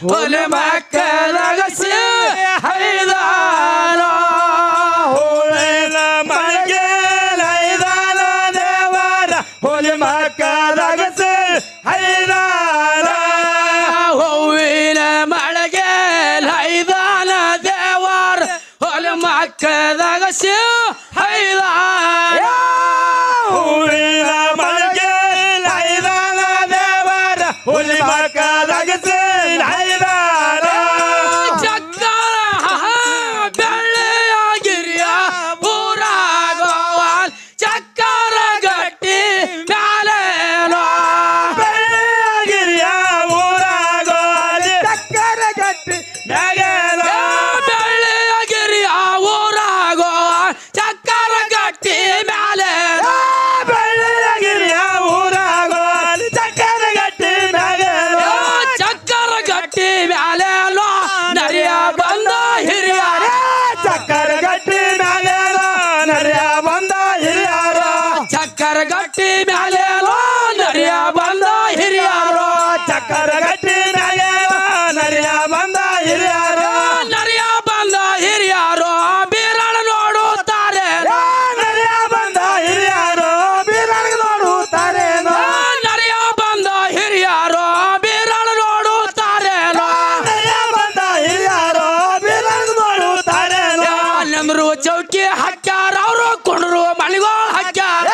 ಹೊಲೆ ಮಕ್ಕಳಗಸಿ ಹೈದಾನ ಹೋಳಿನ ಮನೆಗೆ ಹೈದಾನ ದೇವರ ಹೊಲೆ ಮಕ್ಕಳಗಸಿ ಹೈದಾನ ಹೂವಿನ ಮಳೆಗೆ ಹೈದಾನ ದೇವರ ಹೊಲೆ ಮಕ್ಕಳಗಸಿ ಹೈದಾನ ಹೂವಿನ ಮನೆಗೆ ಹೈದಾನ ದೇವರ ಹೊಲೆ ಮಕ್ಕಳಗಸಿ ಹೈದಾನ ಚಕ್ಕರ ಬೆಳ್ಳೆಯ ಗಿರಿಯ ಊರಾಗೋವಲ್ ಚಕ್ಕರ ಗಟ್ಟಿ ಮ್ಯಾಲೇನೋ ಬೆಳ್ಳಗಿರಿಯ ಊರಾಗೋಲಿ ಚಕ್ಕರ ಗಟ್ಟಿ ಮ್ಯಾಗೇನೋ ಬೆಳ್ಳೆಯ ಗಿರಿಯ ಊರಾಗೋವಲ್ ಚಕ್ಕರ ಗಟ್ಟಿ ಮ್ಯಾಲೇನೋ ಬೆಳ್ಳಗಿರಿಯ ಊರಾಗೋಲಿ ಚಕ್ಕರ ಗಟ್ಟಿ ಮ್ಯಾಗೇನೋ ಚಕ್ಕರ ಗಟ್ಟಿ ಮ್ಯಾಲೇನೋ ನರಿಯ ಬಂದ ಹಿರಿಯರ ಚಕ್ಕರ ಗಟ್ಟಿ ಮ್ಯಾಗೇನೋ ನರಿಯ ಬಂದ ಹಿರಿಯರು ಚಕ್ಕರ ಗಟ್ಟಿ ಮ್ಯಾಲೇನೋ ನರಿಯ ಬಂದ ಹಿರಿಯರು ಚಕ್ಕರ ಗಟ್ಟಿ ಮ್ಯಾಗೇನೋ ನರಿಯ ಬಂದ ಹಿರಿಯರು ನರಿಯ ಬಂದ ಹಿರಿಯರು ಬೀರಣ ನೋಡುತ್ತಾರೆ ನರಿಯ ಬಂದ ಹಿರಿಯರು ಬೀರಣಿಗೆ ನೋಡುತ್ತಾರೇನೋ ನರಿಯ ಬಂದ ಹಿರಿಯರು ಬೀರಣ ನೋಡುತ್ತಾರೇನೋ ನರಿಯ ಬಂದ ಹಿರಿಯರು ಬೀರಣಿಗೆ ನೋಡುತ್ತಾರೇನೋ ನೆಮರು ಚೌಕಿ ಹಾಕ್ಯಾರ ಅವರು ಕುಂಡ್ರು ಮಳಿಗೋಳ ಹಾಕ್ಯಾರ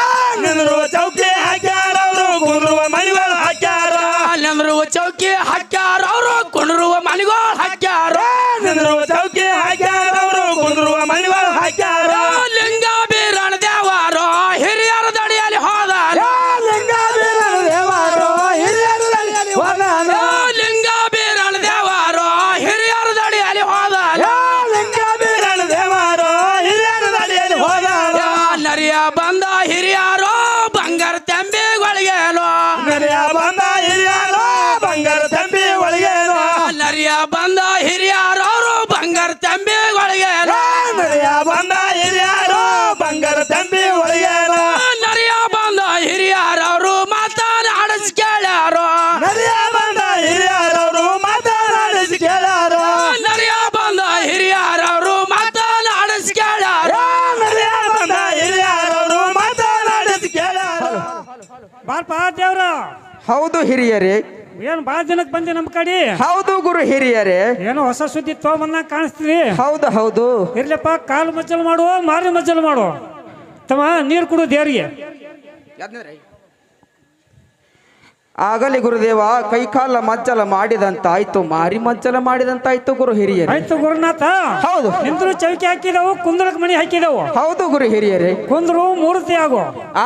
ನಿಂದ್ರು ಚೌಕಿ ಹಾಕ್ಯಾರ ಅವರು ಕುಂದ್ರುವ ಮನೆಗಳು ಹಾಕ್ಯಾರ ನೆಮರು ಚೌಕಿ ಹಾಕ್ಯಾರ ಅವರು ಕುಂಡ್ರು ಮಳಿಗೋಳ ಹಾಕ್ಯಾರ ನಿಂದ್ರು ಚೌಕಿ ಹಾಕ್ಯಾರ ಅವರು ಕುಂದ್ರುವ ಮನೆಗಳು ಹಾಕ್ಯಾರ ಲಿಂಗ ಬೀರಣ ದೇವರು ಹಿರಿಯರ ದಡಿಯಲ್ಲಿ ಹೋದಾರ ಲಿಂಗ ಬೀರಣ ದೇವರು ಹಿರಿಯರು ದಂಡೆಯಲ್ಲಿ ಹೋದಾನ ಲಿಂಗ ಬೀರಣ ದೇವರು ಹಿರಿಯರ ದಡಿಯಲ್ಲಿ ಹೋದಾರ ಲಿಂಗ ಬೀರಣ ದೇವರು ಹಿರಿಯರು ದಂಡೆಯಲ್ಲಿ ಹೋದಾನ ನರಿಯ ಬಂದ ಹಿರಿಯರು ಬಂಗಾರ ತಂಬಿಗಳಿಗೇನೋ ನರಿಯ ಬಂದ ಹಿರಿಯರು ಬಂಗಾರ ತಂಬಿ ಒಳಗೇನು ನರಿಯ ಬಂದ ಹಿರಿಯರು ಅವರು ಬಂಗಾರ ತಂಬಿಗಳಿಗೇನೋ ನರಿಯ ಬಂದ ಹಿರಿಯರು ಬಂಗಾರ ತಂಬಿ ಒಳಗೇನು ನರಿಯ ಬಂದ ಹಿರಿಯರು ಅವರು ಮಾತನಾಡಿಸಿ ಕೇಳ್ಯಾರು ನರಿಯ ಬಂದ ಹಿರಿಯರವರು ಮಾತನಾಡಿಸಿ ಕೇಳಾರು ನರಿಯ ಬಂದ ಹಿರಿಯರು ಅವರು ಮಾತನಾಡಿಸಿ ಕೇಳ್ಯಾರು ನರಿಯ ಬಂದ ಹಿರಿಯರವರು ಮಾತನಾಡಿಸಿ ಕೇಳಾರು ಬಾರ್ಪ ದೇವ್ರ ಹೌದು ಹಿರಿಯರೇ. ಏನ್ ಬಾಳ ಜನಕ್ಕೆ ಬಂದಿ ನಮ್ ಕಡೆ ಹೌದು ಗುರು ಹಿರಿಯರೇ. ಏನೋ ಹೊಸ ಸುದ್ದಿ ತಗೊಂಬಂದಾಗ ಕಾಣಿಸ್ತೀವಿ. ಹೌದು ಹೌದು. ಇರ್ಲಪ್ಪ ಕಾಲು ಮಜ್ಜಲ್ ಮಾಡು ಮಾರಿ ಮಜ್ಜಲ್ ಮಾಡು ತಮ್ಮ ನೀರು ಕೊಡು ದೇವ್ರಿಗೆ. ಆಗಲಿ ಗುರುದೇವ ಕೈಕಾಲ ಮಜ್ಜಲ ಮಾಡಿದಂತಾಯ್ತು, ಮಾರಿ ಮಜ್ಜಲ ಮಾಡಿದಂತಾಯ್ತು ಗುರು ಹಿರಿಯರೇ. ಆಯ್ತು ಗುರುನಾಥ. ಹೌದು. ನಿಂದ್ರು ಚೌಕಿ ಹಾಕಿದವು ಕುಂದ್ರಕ್ ಮಣಿ ಹಾಕಿದವು. ಹೌದು ಗುರು ಹಿರಿಯರೇ. ಕುಂದ್ರು ಮೂರ್ತಿ ಆಗು.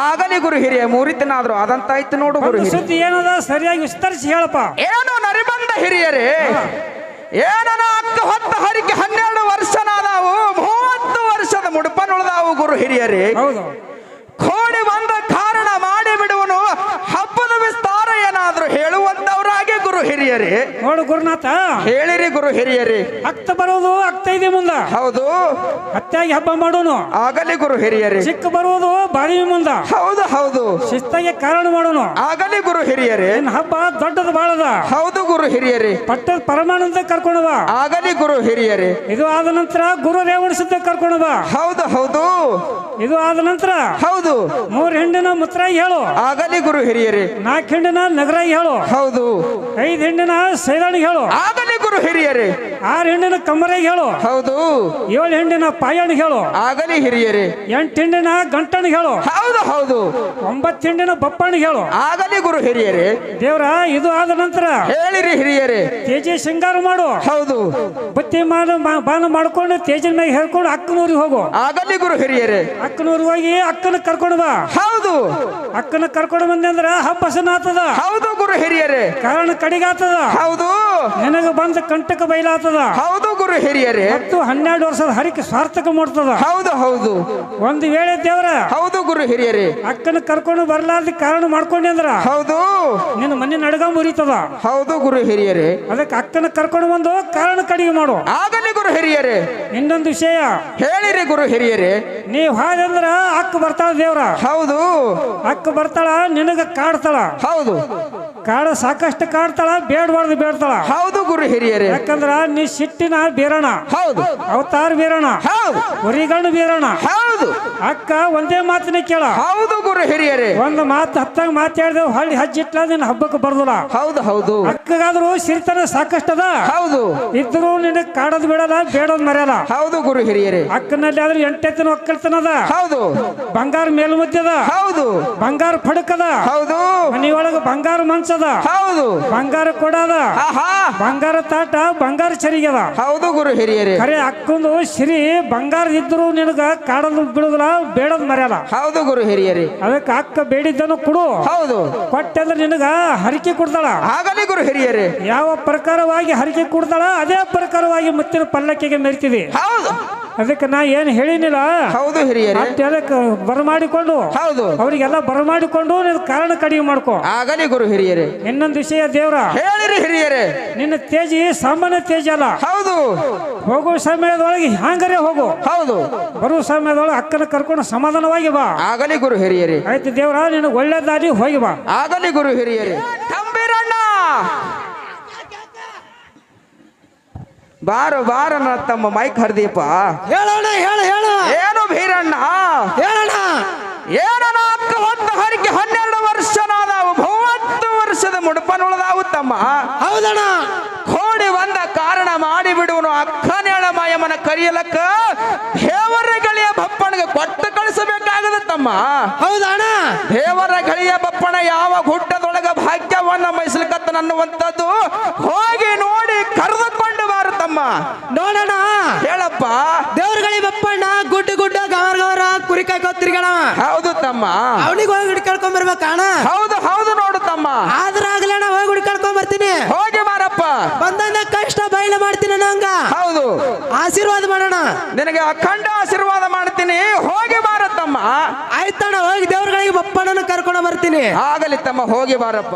ಆಗಲಿ ಗುರು ಹಿರಿಯ ಮೂರಿತನಾದ್ರು ಅದಂತಾಯ್ತು ನೋಡು ಗುರು ಹಿರಿಯ. ಸುದ್ದಿ ಏನದ ಸರಿಯಾಗಿ ವಿಸ್ತರಿಸಿ ಹೇಳಪ್ಪ. ಏನು ನರಿಬಂದ ಹಿರಿಯರೇ, ಏನನ ಹತ್ತು ಹೊತ್ತ ಹರಿಕೆ 12 ವರ್ಷನಾದವು, 30 ವರ್ಷದ ಮುಡುಪನುಳಿದಾವು ಗುರು ಹಿರಿಯರೇ. ಹೌದು. ಕೋಡಿ ಬಂದ ಕಾರಣ ಮಾಡಿ ಬಿಡುವನು, ಹಬ್ಬದ ವಿಸ್ತಾರ ಏನಾದ್ರು ಹೇಳುವಂತವ್ರಾಗೆ ಗುರು ಹಿರಿಯರೇ. ನೋಡು ಗುರುನಾಥ, ಹೇಳಿರಿ ಗುರು ಹಿರಿಯರೇ. ಅಕ್ತ ಬರೋದು ಆಗ್ತೈದೆ ಮುಂದ. ಹೌದು. ಹತ್ತಾಗಿ ಹಬ್ಬ ಮಾಡೋನು. ಆಗಲಿ ಗುರು ಹಿರಿಯರೇ. ಚಿಕ್ಕ ಬರುವುದು ಬಾರಿ ಮುಂದ. ಹೌದು ಹೌದು. ಶಿಸ್ತಾಗಿ ಕಾರಣ ಮಾಡೋನು. ಆಗಲಿ ಗುರು ಹಿರಿಯರೇ. ನಿನ್ನ ಹಬ್ಬ ದೊಡ್ಡದು ಬಾಳದ. ಹೌದು ಗುರು ಹಿರಿಯರೇ. ಪಟ್ಟದ ಪರಮಾನಂದ ಕರ್ಕೊಂಡು ಬಾ. ಆಗಲಿ ಗುರು ಹಿರಿಯರೇ. ಇದು ಆದ ನಂತರ ಗುರು ರೇವಣ ಸಿದ್ಧ ಕರ್ಕೊಂಡು ಬಾ. ಹೌದು ಹೌದು. ಇದು ಆದ ನಂತರ ಹೌದು. 3 ಹೆಣ್ಣಿನ ಮುತ್ರಾಗಿ ಹೇಳು. ಆಗಲಿ ಗುರು ಹಿರಿಯರೇ. 4 ಹೆಣ್ಣಿನ ನಗರಾಗಿ ಹೇಳು. ಹೌದು. 5 ಹೆಣ್ಣಿನ ಸೈದಾಣಿಗೆ ಹೇಳು. ಆಗಲಿ ಗುರು ಹಿರಿಯರೇ. 6 ಹೆಣ್ಣಿನ ಕಮ್ಮರಾಗಿ ಹೇಳು. ಹೌದು. 7 ಹೆಣ್ಣಿನ ಪಾಯಣಿಗೆ ಹೇಳು. ಆಗಲಿ ಹಿರಿಯರೇ. 8 ಹೆಣ್ಣಿನ ಗಂಟಣಿಗೆ ಹೇಳು. ಹೌದು ಹೌದು. 9 ಹೆಣ್ಣಿನ ಬಪ್ಪಣಿಗೆ ಹೇಳು. ಆಗಲಿ ಗುರು ಹಿರಿಯರೇ. ದೇವ್ರ ಇದು ಆದ ನಂತರ ಹೇಳಿರಿ ಹಿರಿಯರೇ. ತೇಜಿ ಶೃಂಗಾರ ಮಾಡು. ಹೌದು. ಬುತ್ತಿ ಬಾನ ಮಾಡ್ಕೊಂಡು ತೇಜಿನ ಮ್ಯಾಗ ಹೇರ್ಕೊಂಡು ಅಕ್ಕನೂರಿಗೆ ಹೋಗು. ಆಗಲಿ ಗುರು ಹಿರಿಯರೇ. ಅಕ್ಕನೂರಿಗೆ ಹೋಗಿ ಅಕ್ಕನ ಕರ್ಕೊಂಡು ಬಾ. ಹೌದು. ಅಕ್ಕನ ಕರ್ಕೊಂಡು ಬಂದೆ ಅಂದ್ರ ಹಬ್ಬ ಹಸನ ಆತದ. ಹೌದು ಗುರು ಹಿರಿಯರೇ. ಕಾರಣ ಕಡಿಗಾತದ. ಹೌದು. ನಿನಗ ಬಂದ ಕಂಟಕ ಬಯಲಾತದ. ಹೌದು ಗುರು ಹಿರಿಯರೇ. ಮತ್ತು 12 ವರ್ಷದ ಹರಿಕೆ ಸಾರ್ಥಕ ಮಾಡ್ತದ. ಹೌದು ಹೌದು. ಒಂದು ವೇಳೆ ದೇವ್ರ ಹೌದು ಗುರು ಹಿರಿಯರೇ. ಅಕ್ಕನ ಕರ್ಕೊಂಡು ಬರ್ಲಾರ್ದ ಕಾರಣ ಮಾಡ್ಕೊಂಡೆ ಅಂದ್ರ ಹೌದು. ನಿನ್ನ ಮನೆ ನಡಗ ಮುರಿತದ. ಹೌದು ಗುರು ಹಿರಿಯರೇ. ಅದಕ್ಕೆ ಅಕ್ಕನ ಕರ್ಕೊಂಡು ಬಂದು ಕಾರಣ ಕಡಿಗೆ ಮಾಡು. ಆಗಲಿ ಗುರು ಹಿರಿಯರೇ. ಇನ್ನೊಂದು ವಿಷಯ ಹೇಳಿರಿ ಗುರು ಹಿರಿಯರೇ. ನೀವ್ ಹಾದಂದ್ರ ಅಕ್ಕ ಬರ್ತಾಳ ದೇವ್ರ. ಹೌದು. ಅಕ್ಕ ಬರ್ತಾಳ ನಿನಗ ಕಾಡ್ತಾಳ. ಹೌದು. ಕಾಡ ಸಾಕಷ್ಟು ಕಾಡ್ತಾಳ, ಬೇಡಬಾರ್ದು ಬೇಡ್ತಾಳ. ಹೌದು ಗುರು ಹಿರಿಯರೇ. ಯಾಕಂದ್ರ ನೀ ಸಿಟ್ಟಿನ ಬೀರಣ, ಹೌದು ಅವತಾರ ಬೀರಣ, ಹೌದು ಹೊರಿಗಣ್ಣು ಬೀರಣ. ಹೌದು ಅಕ್ಕ ಒಂದೇ ಮಾತನ್ನ ಕೇಳ. ಹೌದು ಗುರು ಹಿರಿಯರೇ. ಒಂದು ಮಾತು ಹತ್ತಂಗ ಮಾತಾಡಿದೆವು, ಹಳ್ಳಿ ಹಜ್ಜಿಟ್ಲ ನಿನ್ನ ಹಬ್ಬಕ್ಕೆ ಬರ್ದಲ್ಲ. ಹೌದು ಹೌದು ಅಕ್ಕಗಾದ್ರು ಸಿರಿತನ ಸಾಕಷ್ಟದ, ಹೌದು ಇದ್ರು ನಿನಗೆ ಕಾಡೋದ್ ಬಿಡಲ್ಲ, ಬೇಡೋದ್ ಮರ್ಯಾಲ. ಹೌದು ಗುರು ಹಿರಿಯರೇ. ಅಕ್ಕನಲ್ಲಿ ಆದ್ರೆ 8 ಎತ್ತಿನ ಒಕ್ಕಲ್ತನದ, ಹೌದು ಬಂಗಾರ ಮೇಲ್ಮುದ್ದದ, ಹೌದು ಬಂಗಾರ ಫಡಕದ, ಹೌದು ಮನಿಯೊಳಗ ಬಂಗಾರ ಮಂಚದ, ಹೌದು ಬಂಗಾರ ಕೊಡದ, ಆಹಾ ಬಂಗಾರ ತಾಟ, ಬಂಗಾರ ಚರಿಗದ. ಹೌದು ಗುರು ಹಿರಿಯರೇ. ಖರೆ ಅಕ್ಕೊಂದು ಸಿರಿ ಬಂಗಾರ ಇದ್ರು ನಿನಗ ಕಾಡೋದು ಬಿಡುದಿಲ್ಲ, ಬೇಡೋದ್ ಮರ್ಯಾಲ. ಹೌದು ಗುರು ಹಿರಿಯರೇ. ಅದಕ್ಕೆ ಅಕ್ಕ ಬೇಡಿದ್ದನು ಕೊಡು, ಹೌದು ಕೊಟ್ಟಂದ್ರೆ ನಿನಗ ಹರಿಕೆ ಕೊಡ್ತಾಳ. ಆಗಲಿ ಗುರು ಹಿರಿಯರೇ. ಯಾವ ಪ್ರಕಾರವಾಗಿ ಹರಿಕೆ ಕೊಡ್ತಾಳ ಅದೇ ಪ್ರಕಾರವಾಗಿ ಮುತ್ತಿನ ಪಲ್ಲಕ್ಕಿಗೆ ಮೆರಿತಿದಿ. ಹೌದು ಅದಕ್ಕೆ ನಾ ಏನ್ ಹೇಳಿನಿಲ್ಲ, ಹೌದು ಹಿರಿಯರೇ. ಅದಕ್ಕೆ ಬರಮಾಡಿಕೊಂಡು ಹೌದು ಅವ್ರಿಗೆಲ್ಲ ಬರಮಾಡಿಕೊಂಡು ನಿನ್ನ ಕಾರಣ ಕಡಿಮೆ ಮಾಡ್ಕೊ. ಆಗಲಿ ಗುರು ಹಿರಿಯರೇ. ಇನ್ನೊಂದು ವಿಷಯ ದೇವ್ರ, ಹೇಳಿರಿ ಹಿರಿಯರೇ. ನಿನ್ನ ತೇಜಿ ಸಾಮಾನ್ಯ ತೇಜ ಅಲ್ಲ. ಹೌದು ಹೋಗೋ ಸಮಯದೊಳಗೆ ಹ್ಯಾಂಗರೇ ಹೋಗು, ಹೌದು ಬರುವ ಸಮಯದೊಳಗೆ ಅಕ್ಕನ ಕರ್ಕೊಂಡು ಸಮಾಧಾನವಾಗಿ ಬಾ. ಆಗಲಿ ಗುರು ಹಿರಿಯರೇ. ಆಯ್ತು ದೇವ್ರ, ನಿನಗೆ ಒಳ್ಳೇದಾಗಿ ಹೋಗಿ ಬಾ. ಆಗಲಿ ಗುರು ಹಿರಿಯರೇ. ತಂಬಿರಣ್ಣ ಬಾರು ಬಾರನ ತಮ್ಮ ಮೈಕ್ ಹರಿದೀಪ. ಹೇಳೋಣ, ಹೇಳ ಹೇಳ ಏನು ಭೀರಣ್ಣ ಹೇಳೋಣ. ಏನನ ಅಕ್ಕ ಹೊತ್ತ ಹರಿಕೆ 12 ವರ್ಷನಾದವು, 30 ವರ್ಷದ ಮುಡುಪನುಳದಾವು ತಮ್ಮ. ಹೌದಣ್ಣ. ಕೋಡಿ ಬಂದ ಕಾರಣ ಮಾಡಿ ಬಿಡುವನು ಅಕ್ಕನೇಳ ಮಾಯಮ್ಮನ ಕರಿಯಲಕ್ಕ ದೇವರ ಗಳಿಯ ಬಪ್ಪನಿಗೆ ಕೊಟ್ಟು ಕಳಿಸಬೇಕಾಗದ ತಮ್ಮ. ಹೌದಣ್ಣ. ದೇವರ ಗಳಿಯ ಬಪ್ಪನ ಯಾವ ಗುಡ್ಡದೊಳಗ ಭಾಗ್ಯವನ್ನ ಮೈಸಲಿಕತ್ತ ಅನ್ನುವಂಥದ್ದು ಹೋಗಿ ನೋಡಿ ಕರೆದುಕೊಂಡು ಬಾರು ತಮ್ಮ. ನೋಡೋಣ, ಹೇಳಪ್ಪ. ದೇವ್ರಗಳಿ ಬಪ್ಪಣ್ಣ ಗುಡ್ಡ ಗುಡ್ಡ ಗವರ ಗವರ ಕುರಿ ಕಾಯ್ಕೋತಿರ್ಗಣ. ಹೌದು ತಮ್ಮ. ಅವನಿಗೆ ಹೋಗಿ ಹುಡ್ಕಳ್ಕೊಂಡ್ ಬರ್ಬೇಕಣ್ಣ. ಹೌದು ಹೌದು ನೋಡು ತಮ್ಮ. ಆದ್ರ ಆಗ್ಲಣ್ಣ, ಹೋಗಿ ಹುಡ್ಕಳ್ಕೊಂಡ್ ಬರ್ತೀನಿ. ಹೋಗಿ ಮಾರಪ್ಪ. ಬಂದ ಕಷ್ಟ ಬಯಲು ಮಾಡ್ತೀನಿ ನಂಗ. ಹೌದು ಆಶೀರ್ವಾದ ಮಾಡೋಣ. ನಿನಗೆ ಅಖಂಡ ಆಶೀರ್ವಾದ ಮಾಡ್ತೀನಿ. ಹೋಗಿ ಬಾರತ್ತಮ್ಮ. ಆಯ್ತಣ್ಣ, ಹೋಗಿ ದೇವ್ರಗಳಿಗೆ ಬಪ್ಪಣ್ಣನ ಕರ್ಕೊಂಡು ಬರ್ತೀನಿ. ಆಗಲಿ ತಮ್ಮ, ಹೋಗಿ ಬಾರಪ್ಪ.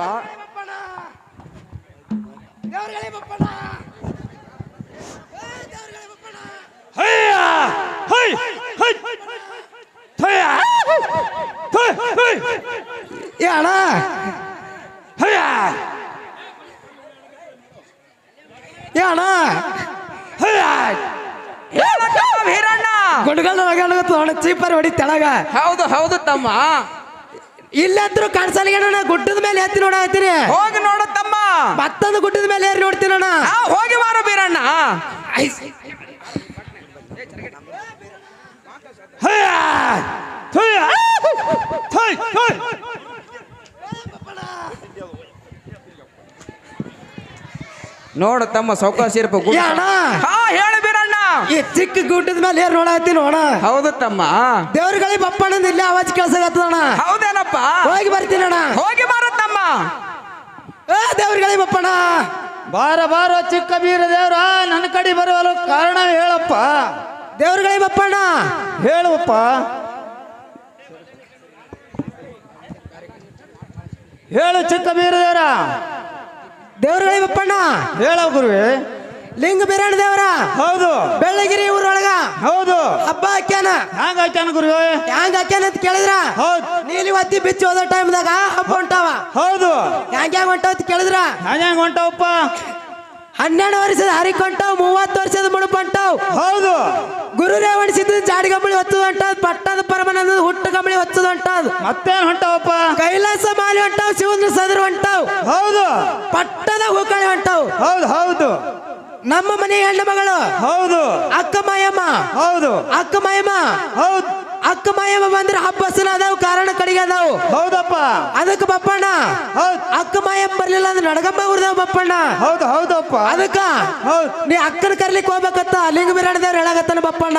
ಏ ಅಣ್ಣ, ಏ ಅಣ್ಣ, ವೀರಣ್ಣ ಗುಡ್ಗಲ್ ಚೀಪರ್ ಹೊಡಿ ತೆಳಗ. ಹೌದು ಹೌದು ತಮ್ಮ. ಇಲ್ಲಂತ್ರು ಕಾಣಿಸಲ್ಗಣ, ಗುಡ್ಡದ ಮೇಲೆ ಎತ್ತಿ ನೋಡತ್ತೀನಿ. ಹೋಗಿ ನೋಡು ತಮ್ಮ. ಮತ್ತೊಂದು ಗುಡ್ಡದ ಮೇಲೆ ಏರಿ ನೋಡ್ತೀನಣ್ಣ. ಹೋಗಿ ಬಾರ ವೀರಣ್ಣ. ನೋಡು ತಮ್ಮ, ಸೌಕಾಶ ಇರ್ಪ. ಹೇಳಿ ಬೀರಣ್ಣ. ಈ ಚಿಕ್ಕ ಗುಡ್ಡದ ಮೇಲೆ ಏರ್ ನೋಡತ್ತೀನಿ ನೋಡ. ಹೌದು ತಮ್ಮ. ದೇವ್ರಗಳಿಗೆ ಬಪ್ಪಣ್ಣಂದ ಇಲ್ಲೇ ಆವಾಜ್ ಕೇಳಿಸಾಗತ್ತದಣ್ಣ. ಹೌದೇನಪ್ಪ. ಹೋಗಿ ಬರ್ತೀನಣ್ಣ. ಹೋಗಿ ಬಾರ ತಮ್ಮ. ದೇವ್ರಗಳಿಗೆ ಬಪ್ಪಣ್ಣ. ಬಾರ ಬಾರೋ ಚಿಕ್ಕ ಬೀರ ದೇವ್ರ, ನನ್ನ ಕಡೆ ಬರುವಲು ಕಾರಣ ಹೇಳಪ್ಪ. ದೇವ್ರಗಳಿಗೆ ಬಪ್ಪಣ್ಣ. ಹೇಳುವಪ್ಪ. ಹೇಳು ಚಿಕ್ಕ ಬೀರ ದೇವ್ರ. ದೇವ್ರಗಳಿಗೆ ಬಪ್ಪಣ್ಣ. ಹೇಳ ಗುರುವೆ. ಲಿಂಗ ಬೀರಣ್ಣ ದೇವ್ರ. ಹೌದು. ಬೆಳ್ಳಗಿರಿ ಊರೊಳಗ ಹೌದು. ಹಬ್ಬ ಹಾಕ್ಯಾನ. ಹ್ಯಾಂಗ ಹಾಕ್ಯಾನ ಗುರುವೆ? ಹ್ಯಾಂಗ ಹಾಕ್ಯಾನ ಅಂತ ಕೇಳಿದ್ರ, ಹೌದು. ನೀಲಿ ಒತ್ತಿ ಬಿಚ್ಚಿ ಹೋದ ಟೈಮ್ದಾಗ ಹಬ್ಬ ಹೊಂಟಾವ. ಹೌದು. ಹ್ಯಾಂಗ ಹೊಂಟಾವ ಅಂತ ಕೇಳಿದ್ರ, ಹ್ಯಾಂಗ ಹೊಂಟಾವಪ್ಪ? 12 ವರ್ಷದ ಹರಿಕ್ ಹೊಂಟಾವ್, 30 ವರ್ಷದ ಮುಡುಪ ಹೊಂಟಾವ್. ಹೌದು. ಗುರು ರೇವಣಿಸಿದ ಜಾಡಿ ಗಂಬಳಿ ಹೊತ್ತದ ಹೊಂಟದ್, ಪಟ್ಟದ ಪರಮಾನಂದ ಹುಟ್ಟು ಗಂಬಳಿ ಹೊತ್ತದ ಹೊಂಟದ್. ಮತ್ತೇನ್ ಹೊಂಟಾವಪ್ಪ? ಕೈಲಾಸ ಮಾಲಿ ಹೊಂಟಾವ್, ಶಿವಂದ್ರ ಸದ್ರ ಹೊಂಟಾವ್. ಹೌದು. ಪಟ್ಟದ ಹೂಕಳಿ ಹೊಂಟಾವ್. ಹೌದು ಹೌದು. ನಮ್ಮ ಮನೆ ಹೆಣ್ಣು ಮಗಳು ಹೌದು. ಅಕ್ಕ ಮಾಯಮ್ಮ. ಹೌದು. ಅಕ್ಕ ಮಾಯಮ್ಮ. ಹೌದು. ಅಕ್ಕ ಮಾಯಮ್ಮ ಬಂದ್ರೆ ಹಬ್ಬ ಹಸನ ಅದಾವ್, ಕಾರಣ ಕಡಿಗೆ ಅದಾವ್. ಹೌದಪ್ಪ. ಅದಕ್ಕೆ ಬಪ್ಪಣ್ಣ. ಹೌದು. ಅಕ್ಕ ಮಾಯಮ್ಮ ಬರ್ಲಿಲ್ಲ ಅಂದ್ರೆ ನಡಗಂಬ ಊರ್ದಾವ್ ಬಪ್ಪಣ್ಣ. ಹೌದು ಹೌದಪ್ಪ. ಅದಕ್ಕ ಹೌದು. ನೀ ಅಕ್ಕನ ಕರ್ಲಿಕ್ಕೆ ಹೋಗ್ಬೇಕತ್ತ ಲಿಂಗ ಬೀರಣ್ಣದೇವ್ರು ಹೇಳಾಗತ್ತಾನ ಬಪ್ಪಣ್ಣ.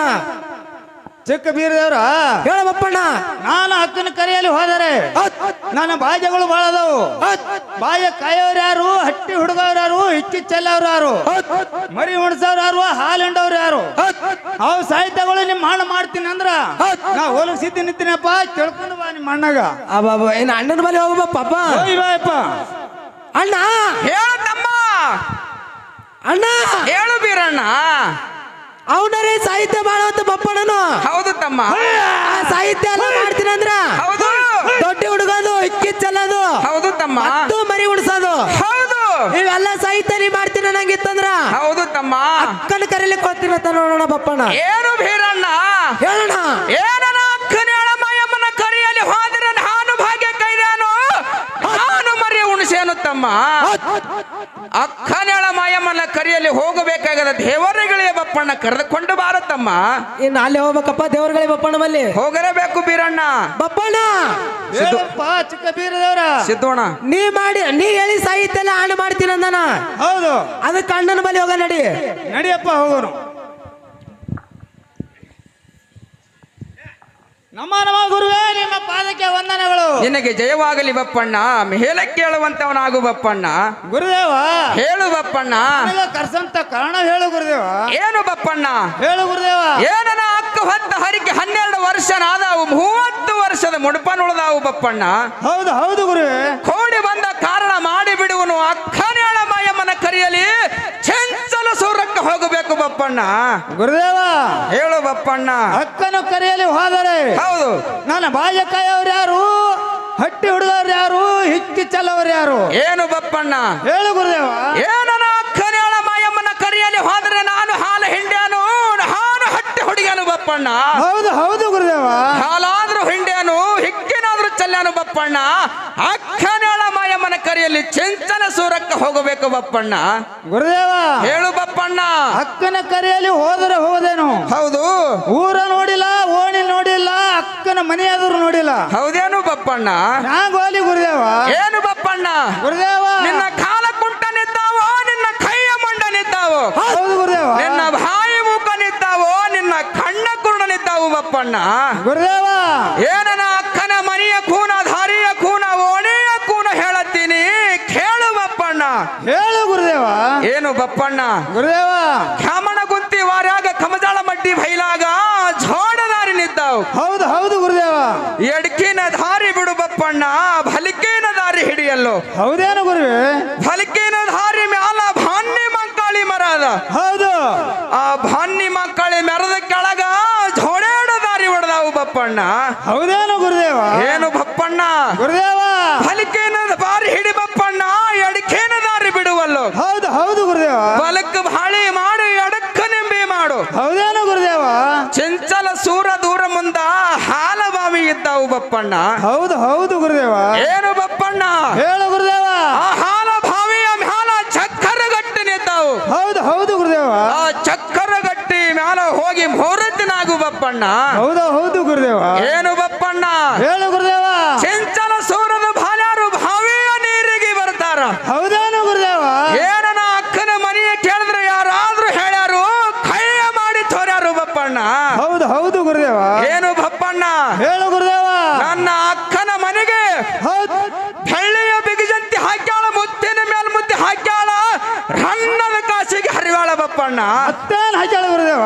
ಚಿಕ್ಕ ಬೀರದೇವ್ರ, ಹೇಳ ಬಪ್ಪಣ್ಣ. ನಾನು ಅಕ್ಕನ ಕರೆಯಲ್ಲಿ ಹೋದರೆ ನನ್ನ ಬಾಜೆಗಳು ಬಾಳ ಅದಾವು. ಬಾಯ ಕಾಯೋರು ಯಾರು, ಹಟ್ಟಿ ಹುಡುಗವ್ರು ಯಾರು, ಇಕ್ಕಿ ಚೆಲ್ಲವ್ರು ಯಾರು, ಮರಿ ಉಣಸವ್ರು ಯಾರು, ಹಾಲು ಹಿಂಡವ್ರು ಯಾರು, ಅವು ಸಾಹಿತ್ಯಗಳು ನಿಮ್ಮ ಅಣ್ಣ ಮಾಡ್ತೀನಿ ಅಂದ್ರ ನಾ ಹೋಲಕ್ ಸಿದ್ಧಿ ನಿಂತೀನಪ್ಪ. ಕೇಳ್ಕೊಂಡು ಬಾ ನಿಮ್ಮ ಅಣ್ಣಗ. ಅಬ್ಬಾ, ಇನ್ನು ಅಣ್ಣನ ಬಳಿ ಹೋಗ್ಬಪ್ಪ. ಬಾಯಪ್ಪ. ಅಣ್ಣ ಹೇಳು ತಮ್ಮ. ಅಣ್ಣ ಹೇಳು ಬೀರಣ್ಣ. ಅವನರೇ ಸಾಹಿತ್ಯ ಬಾಳವತ್ತ ಬಪ್ಪಣ್ಣನು. ಹೌದು ತಮ್ಮ. ಸಾಹಿತ್ಯ ಎಲ್ಲ ಮಾಡ್ತೀನಂದ್ರ ಹೌದು. ದೊಡ್ಡ ಹುಡುಗದು ಹಿಕ್ಕಿ ಚೆಲ್ಲೋದು ಹೌದು ತಮ್ಮ ಮತ್ತು ಮರಿ ಉಡ್ಸೋದು ಹೌದು ಇವೆಲ್ಲ ಸಾಹಿತ್ಯ ನೀ ಮಾಡ್ತೀನಿ ನಂಗಿತ್ತಂದ್ರ ಹೌದು ತಮ್ಮ ಅಕ್ಕನ ಕರೀಲಿಕ್ಕೆ ಹೋಗ್ತೀನಂತ ನೋಡೋಣ ಬಪ್ಪಣ್ಣ ಏನು ಭೀರಣ್ಣ ಹೇಳೋಣ ಏನನ ಅಕ್ಕನ ಮಾಯಮ್ಮನ ಕರಿಯಲ್ಲಿ ಹೋದರೆ ನಾನು ಭಾಗ್ಯ ಕೈದಾನು ನಾನು ಮರಿ ಉಣಿಸೇನು ತಮ್ಮ ಅಕ್ಕನ ಮಾಯಮ್ಮನ ಕರಿಯಲ್ಲಿ ಹೋಗಬೇಕಾಗದ ದೇವರುಗಳೇ ಬಪ್ಪಣ್ಣ ಕರೆದುಕೊಂಡು ಬಾರತಮ್ಮ ಇನ್ನು ಅಲ್ಲಿ ಹೋಗ್ಬೇಕಪ್ಪ ದೇವ್ರಗಳೇ ಬಪ್ಪಣ್ಣ ಬಲ್ಲಿ ಹೋಗಲೇಬೇಕು ಬೀರಣ್ಣ ಬಪ್ಪಣ್ಣ ಹೇಳಪ್ಪ ಚಿಕ್ಕ ಬೀರದೇವ್ರ ಸಿದ್ದೋಣ ನೀ ಹೇಳಿ ಸಾಹಿತ್ಯ ಎಲ್ಲ ಹಾಡು ಮಾಡ್ತೀನಿ ಅಂದನ ಹೌದು ಅದಕ್ಕೆ ಅಣ್ಣನ ಬಳಿ ಹೋಗ ನಡಿ ನಡಿಯಪ್ಪ ಹೋಗೋನು ನಮ್ಮ ಗುರುವೇ ನಿಮ್ಮ ಪಾದಕ್ಕೆ ವಂದನೆಗಳು ನಿನಗೆ ಜಯವಾಗಲಿ ಬಪ್ಪಣ್ಣ ಮೇಲೆ ಕೇಳುವಂತವನಾಗು ಬಪ್ಪಣ್ಣ ಗುರುದೇವ ಹೇಳು ಬಪ್ಪಣ್ಣ ಕರ್ಸಂತ ಕಾರಣ ಹೇಳು ಗುರುದೇವ ಏನು ಬಪ್ಪಣ್ಣ ಹೇಳು ಗುರುದೇವ ಏನನ ಅಕ್ಕ ಹೊತ್ತ ಹರಿಕೆ 12 ವರ್ಷನಾದವು 30 ವರ್ಷದ ಮುಡುಪನುಳಿದಾವು ಬಪ್ಪಣ್ಣ ಹೌದು ಹೌದು ಗುರುವೇ ಕೋಡಿ ಬಂದ ಕಾರಣ ಮಾಡಿ ಬಿಡುವನು ಅಕ್ಕನೇಳ ಮಾಯಮ್ಮನ ಕರಿಯಲಿ ಚೆಂಚಲ ಸೂರಕ್ಕೆ ಹೋಗಬೇಕು ಬಪ್ಪಣ್ಣ ಗುರುದೇವ ಹೇಳು ಬಪ್ಪಣ್ಣ ಅಕ್ಕನ ಕರೆಯಲ್ಲಿ ಹೋದರೆ ಹೌದು ನನ್ನ ಬಾಲ್ಯಕಾಯವ್ರು ಯಾರು ಹಟ್ಟಿ ಹುಡುಗವ್ರು ಯಾರು ಹಿಕ್ಕಿ ಚೆಲ್ಲವ್ರು ಯಾರು ಏನು ಬಪ್ಪಣ್ಣ ಹೇಳು ಗುರುದೇವ ಏನನ ಅಕ್ಕನೇಳ ಮಾಯಮ್ಮನ ಕರಿಯಲಿ ಹೋದರೆ ನಾನು ಹಾಲು ಹಿಂಡ್ಯಾನು ಹಾಲು ಹಟ್ಟಿ ಹುಡುಗನು ಬಪ್ಪಣ್ಣ ಹೌದು ಹೌದು ಗುರುದೇವ ಹಾಲಾದ್ರೂ ಹಿಂಡ್ಯಾನು ಹಿಕ್ಕಿನಾದ್ರೂ ಚಲ್ಯಾನು ಬಪ್ಪಣ್ಣ ಅಕ್ಕನೇಳ ಮಾಯಮ್ಮನ ಕರಿಯಲ್ಲಿ ಚೆಂಚಲ ಸೂರಕ್ಕೆ ಹೋಗಬೇಕು ಬಪ್ಪಣ್ಣ ಗುರುದೇವ ಹೇಳು ಬಪ್ಪಣ್ಣ ಅಕ್ಕನ ಕರೆಯಲ್ಲಿ ಹೋದರೆ ಹೋದೇನು ಹೌದು ಊರ ನೋಡಿಲ್ಲ ಓಣಿ ನೋಡಿಲ್ಲ ಅಕ್ಕನ ಮನೆಯಾದ್ರು ನೋಡಿಲ್ಲ ಹೌದೇನು ಬಪ್ಪಣ್ಣ ಹ್ಯಾಂಗೋಲಿ ಗುರುದೇವ ಏನು ಬಪ್ಪಣ್ಣ ಗುರುದೇವ ನಿನ್ನ ಕಾಲ ಕುಂಟನಿದ್ದಾವೋ ನಿನ್ನ ಕೈಯ ಮಂಡನಿದ್ದಾವೋ ಹೌದು ಗುರುದೇವ ನಿನ್ನ ಬಾಯಿ ಮೂಕನಿದ್ದಾವೋ ನಿನ್ನ ಕಣ್ಣ ಕುರುಡನಿದ್ದಾವು ಬಪ್ಪಣ್ಣ ಗುರುದೇವ ಏನನ ಅಕ್ಕನ ಮನೆಯ ಕೂನ ಧಾರಿಯ ಕೂನ ಓಣಿಯ ಕೂನ ಹೇಳತ್ತೀನಿ ಕೇಳು ಬಪ್ಪಣ್ಣ ಹೇಳು ಗುರುದೇವ ಏನು ಬಪ್ಪಣ್ಣ ಗುರುದೇವ ಕ್ಯಾಮಣ ಗುಂತಿ ವಾರ್ಯಾಗ ಕಮಜಾಳ ಮಡ್ಡಿ ಬೈಲಾಗ ಝೋಡದಾರಿನಿದ್ದಾವು ಹೌದು ಹೌದು ಗುರುದೇವ ಎಡ್ಕಿನ ದಾರಿ ಬಿಡು ಬಪ್ಪಣ್ಣ ಭಲಿಕಿನ ದಾರಿ ಹಿಡಿಯಲ್ಲೋ ಹೌದೇನು ಗುರುವೆ ಭಲಿಕಿನ ದಾರಿ ಮ್ಯಾಲ ಭಾನ್ನಿ ಮಂಕಾಳಿ ಮರ ಅದ ಹೌದು ಆ ಭಾನ್ನಿ ಮಂಕಾಳಿ ಮರದ ಕೆಳಗ ಝೋಡೇಡ ದಾರಿ ಹೊಡೆದಾವು ಬಪ್ಪಣ್ಣ ಹೌದೇನು ಗುರುದೇವ ಏನು ಬಪ್ಪಣ್ಣ ಗುರುದೇವ ಭಲಿಕಿನ ದಾರಿ ಹಿಡಿ ಬಪ್ಪಣ್ಣ ಎಡ್ಕಿನ ದಾರಿ ಬಿಡುವಲ್ಲೋ ಹೌದು ಹೌದು ಗುರುದೇವ ಬಲಕ್ ಭಾಳಿ ಮಾಡು ಎಡಕ್ಕ ನಿಂಬೆ ಮಾಡು ಹೌದೇನು ಗುರುದೇವ ಚೆಂಚಲ ಸೂರ ದೂರ ಮುಂದ ಹಾಲ ಬಾವಿ ಇದ್ದಾವು ಬಪ್ಪಣ್ಣ ಹೌದು ಹೌದು ಗುರುದೇವ ಏನು ಬಪ್ಪಣ್ಣ ಹೇಳು ಗುರುದೇವ ಆ ಹಾಲ ಬಾವಿಯ ಮ್ಯಾಲ ಚಕ್ಕರಗಟ್ಟಿನಿದ್ದಾವು ಹೌದು ಹೌದು ಗುರುದೇವ ಆ ಚಕ್ಕರಗಟ್ಟಿ ಮ್ಯಾಲ ಹೋಗಿ ಮೋರತ್ತಿನಾಗು ಬಪ್ಪಣ್ಣ ಹೌದು ಹೌದು ಗುರುದೇವ ಏನು ಬಪ್ಪಣ್ಣ ಹೇಳು ಗುರುದೇವ ಚೆಂಚಲ ಸೂರದ ಭಾಲ್ಯಾರು ಬಾವಿಯ ನೀರಿಗೆ ಬರ್ತಾರ ಹೌದೇನು ಗುರುದೇವ ಏನನ ಅಕ್ಕನ ಮನೆಯ ಕೇಳಿದ್ರೆ ಯಾರಾದ್ರೂ ಹೇಳ್ಯಾರು ಕೈಯ ಮಾಡಿ ತೋರ್ಯಾರು ಬಪ್ಪಣ್ಣ ಹೌದು ಹೌದು ಗುರುದೇವ ಏನು ಬಪ್ಪಣ್ಣ ಹೇಳು ಗುರುದೇವ ನನ್ನ ಅಕ್ಕನ ಮನೆಗೆ ಹೌದು ಬೆಳ್ಳಿಯ ಬಿಗಿಜಂತಿ ಹಾಕ್ಯಾಳ ಮುತ್ತಿನ ಮೇಲ್ ಮುತ್ತಿ ಹಾಕ್ಯಾಳ ರನ್ನದ ಕಾಸಿಗೆ ಹರಿವಾಳ ಬಪ್ಪಣ್ಣ ಮತ್ತೇನು ಹಾಕ್ಯಾಳ ಗುರುದೇವ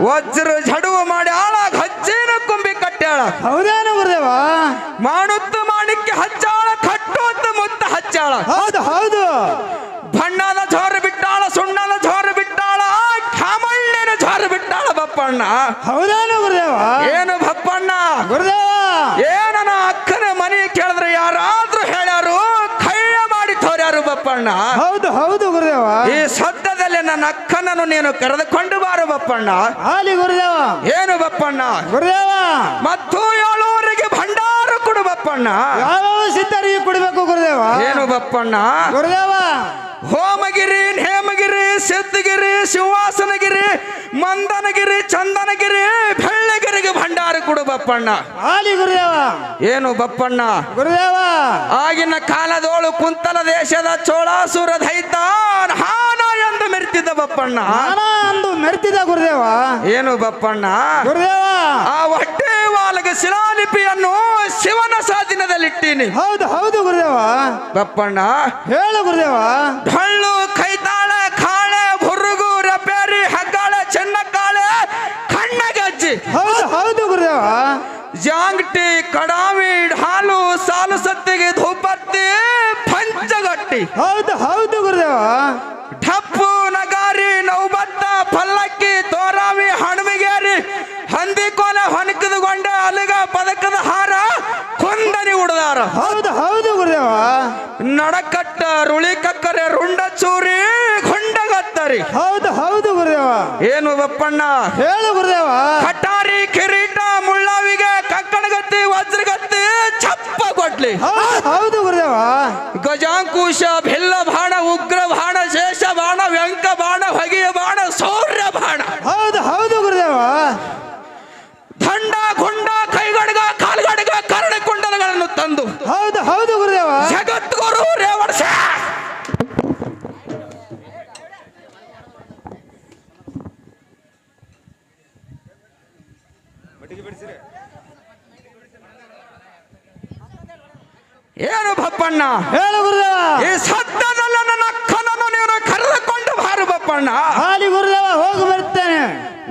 ವಜ್ರ ಜಡುವು ಮಾಡ್ಯಾಳ ಗಜ್ಜಿನ ಕುಂಬಿ ಕಟ್ಟ್ಯಾಳ ಹೌದೇನು ಗುರುದೇವ ಮಾಡುತ್ತ ಮಾಣಿಕ್ಯ ಹಚ್ಚಾಳ ಕಟ್ಟುತ್ತ ಮುತ್ತ ಹಚ್ಚಾಳ ಹೌದು ಹೌದು ಬಣ್ಣದ ಝೋರು ಬಿಟ್ಟಾಳ ಸುಣ್ಣದ ಝೋರು ಬಿಟ್ಟಾಳ ಕಾಮಣ್ಣಿನ ಝೋರು ಬಿಟ್ಟಾಳ ಬಪ್ಪಣ್ಣ ಹೌದೇನು ಗುರುದೇವ ಏನು ಬಪ್ಪಣ್ಣ ಗುರುದೇವ ಏನನ ಅಕ್ಕನ ಮನೆ ಕೇಳಿದ್ರೆ ಯಾರಾದ್ರೂ ಹೇಳ್ಯಾರು ಕೈಯ ಮಾಡಿ ತೋರ್ಯಾರು ಬಪ್ಪಣ್ಣ ಹೌದು ಹೌದು ಗುರುದೇವ ಈ ಸದ್ಯದಲ್ಲಿ ನನ್ನ ಅಕ್ಕನನ್ನು ನೀನು ಕರೆದುಕೊಂಡು ಬಾರು ಬಪ್ಪಣ್ಣ ಆಲಿ ಗುರುದೇವ ಏನು ಬಪ್ಪಣ್ಣ ಗುರುದೇವ ಮತ್ತು 7 ಭಂಡಾರ ಕೊಡು ಬಪ್ಪಣ್ಣ ಯಾವ ಸಿದ್ಧರಿಗೆ ಕೊಡಬೇಕು ಗುರುದೇವ ಏನು ಬಪ್ಪಣ್ಣ ಗುರುದೇವ ಹೋಮಗಿರಿ ನೇಮಗಿರಿ ಸಿದ್ಧಗಿರಿ ಶಿವಾಸನಗಿರಿ ಮಂದನಗಿರಿ ಚಂದನಗಿರಿ ಬೆಳ್ಳಗಿರಿಗೆ ಭಂಡಾರ ಕೊಡು ಬಪ್ಪಣ್ಣ ಆಲಿ ಗುರುದೇವ ಏನು ಬಪ್ಪಣ್ಣ ಗುರುದೇವ ಆಗಿನ ಕಾಲದೋಳು ಕುಂತಲ ದೇಶದ ಚೋಳಾಸುರ ದೈತ ಹಾನ ಎಂದು ಮೆರ್ತಿದ್ದ ಬಪ್ಪಣ್ಣ ನಾನಾ ಅಂದು ಮೆರ್ತಿದ ಗುರುದೇವ ಏನು ಬಪ್ಪಣ್ಣ ಗುರುದೇವ ಆ ಹೊಟ್ಟೆ ವಾಲಗ ಶಿಲಾಲಿಪಿಯನ್ನು ಶಿವನ ಸಾಧನದಲ್ಲಿಟ್ಟೀನಿ ಹೌದು ಹೌದು ಗುರುದೇವ ಬಪ್ಪಣ್ಣ ಹೇಳು ಗುರುದೇವ ಢಳ್ಳು ಕೈತಾಳೆ ಕಾಳೆ ಬುರುಗು ರಪೇರಿ ಹಗ್ಗಾಳೆ ಚೆನ್ನಕ್ಕಾಳೆ ಕಣ್ಣಗಜ್ಜಿ ಹೌದು ಹೌದು ಗುರುದೇವ ಜಾಂಗಟಿ ಕಡಾವಿ ಹಾಲು ಸಾಲು ಸತ್ತಿಗೆ ಧೂಪತ್ತಿ ಪಂಚಗಟ್ಟಿ ಹೌದು ಹೌದು ಗುರುದೇವ ಠಪ್ಪು ನಗಾರಿ ನೌಬತ್ತ ಪಲ್ಲಕ್ಕಿ ತೋರಾವಿ ಹಣಮಿಗೇರಿ ಹಂದಿ ಕೋಲ ಹೊನಕದಗೊಂಡ ಅಲಗ ಪದಕದ ಹಾರ ಕೊಂದನಿ ಉಡ್ದ ನಡಕಟ್ಟ ರುಳಿ ಕಕ್ಕರೆ ರುಂಡ ಚೂರಿ ಗೊಂಡಗತ್ತರಿ. ಹೌದು ಹೌದು ಗುರುದೇವ. ಏನು ಬಪ್ಪಣ್ಣ? ಹೇಳು ಗುರುದೇವ. ಕಟಾರಿ ಕಿರೀಟ ಮುಳ್ಳಾವಿಗೆ ಕಕ್ಕಣಗತ್ತಿ ವಜ್ರಗತ್ತಿ ಚಪ್ಪ ಕೊಡ್ಲಿ. ಹೌದು ಗುರುದೇವ. ಗಜಾಂಕುಶ ಭಿಲ್ಲ ಬಾಣ ಉಗ್ರ ಬಾಣ ಶೇಷ ಬಾಣ ವ್ಯಂಕ ಬಾಣ ಹೊಗೆಯ ಬಾಣ ಸೌರ್ಯ ಬಾಣ. ಹೌದು ಹೌದು ಗುರುದೇವ. ದಂಡ ಗುಂಡ ಕೈಗಡಗ ಕಾಲ್ಗಡಗ ಕರ್ಣ ಕುಂಡಲಗಳನ್ನು ತಂದು ಹೌದು ಹೌದು ಗುರುದೇವ. ಜಗದ್ಗುರು ರೇವಣಸ ಏನು ಬಪ್ಪಣ್ಣ? ಹೇಳು ಗುರುದೇವ. ಈ ಸದ್ಯದಲ್ಲ ನನ್ನ ಅಕ್ಕನನ್ನು ನೀನು ಕರೆದುಕೊಂಡು ಬಾರು ಬಪ್ಪಣ್ಣ. ಹಾಲಿ ಗುರುದೇವ, ಹೋಗಿ ಬರ್ತೇನೆ.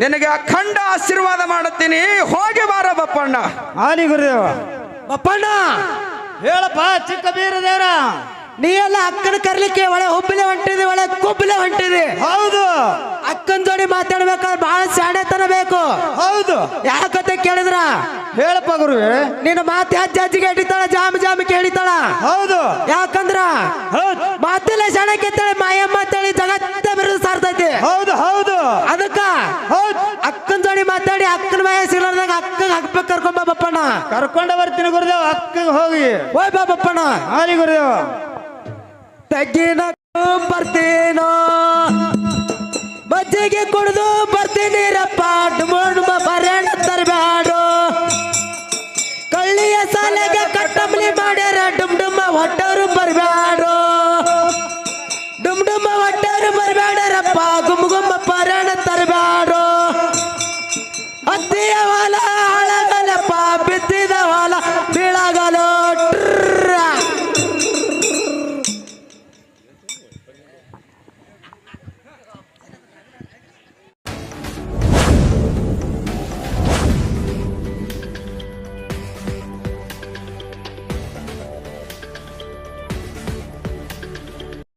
ನಿನಗೆ ಅಖಂಡ ಆಶೀರ್ವಾದ ಮಾಡುತ್ತೀನಿ, ಹೋಗಿ ಬಾರ ಬಪ್ಪಣ್ಣ. ಹಾಲಿ ಗುರುದೇವ. ಬಪ್ಪಣ್ಣ ಹೇಳಪ್ಪ ಚಿಕ್ಕ ಬೀರ ದೇವ್ರ. ನೀ ಎಲ್ಲ ಅಕ್ಕನ ಕರ್ಲಿಕ್ಕೆ ಒಳ್ಳೆ ಹುಬ್ಬಿಲೆ ಹೊಂಟಿದಿ, ಒಳ್ಳೆ ಕುಬ್ಬಿಲೆ ಹೊಂಟಿದಿ. ಹೌದು. ಅಕ್ಕನ ಜೋಡಿ ಮಾತಾಡ್ಬೇಕಾದ್ರೆ ಬಹಳ ಶಾಣೆತನ ಬೇಕು. ಹೌದು. ಯಾಕಂತ ಕೇಳಿದ್ರ ಹೇಳಪ್ಪ ಗುರುವೆ. ನಿನ್ನ ಮಾತು ಹೆಜ್ಜೆ ಹೆಜ್ಜೆಗೆ ಹಿಡಿತಾಳ, ಜಾಮ ಜಾಮಕ್ಕೆ ಹಿಡಿತಾಳ. ಹೌದು. ಯಾಕಂದ್ರ ಹೌದು ಮಾತಿಲ್ಲ ಶಾಣಕ್ಕೆ ಅಂತೇಳಿ ಮಾಯಮ್ಮ ಅಂತೇಳಿ ಜಗತ್ತ ಬಿರುದು ಸಾರ್ತೈತಿ. ಹೌದು ಹೌದು. ಅದಕ್ಕ ಹೌದು. ಅಕ್ಕನ ಜೋಡಿ ಮಾತಾಡಿ ಅಕ್ಕನ ಮಾಯ ಸಿಗ್ಲಾರ್ದಾಗ ಅಕ್ಕಗೆ ಹಾಕ್ಬೇಕು ಕರ್ಕೊಂಬ ಬಪ್ಪಣ್ಣ. ಕರ್ಕೊಂಡ ಬರ್ತೀನಿ ಗುರುದೇವ. ಅಕ್ಕಗೆ ಹೋಗಿ ಹೋಯ್ ಬಾ ಬಪ್ಪಣ್ಣ. ಹಾಲಿ ಗುರುದೇವ. ತಗ್ಗಿನ ಬರ್ತೀನೋ ಮಜ್ಜಿಗೆ ಕುಡಿದು ಬರ್ತೀನಿರಪ್ಪ. ಡುಮ ಬರೇಣ ತರಬೇಡು. ಕಳ್ಳಿಯ ಸಾಲೆಗೆ ಕಟ್ಟಂಬಲಿ ಮಾಡ್ಯಾರ. ಡುಮ್ ಹೊಟ್ಟವರು ಬರಬೇಡು. ಡುಮ್ ಹೊಟ್ಟವರು ಬರಬೇಡರಪ್ಪ. ಗುಮ್ಮ ಪರೇಣ ತರಬೇಡು. ಹತ್ತಿಯ ಹೊಲ ಹಳಗಲಪ್ಪ, ಬಿತ್ತಿದ ಹೊಲ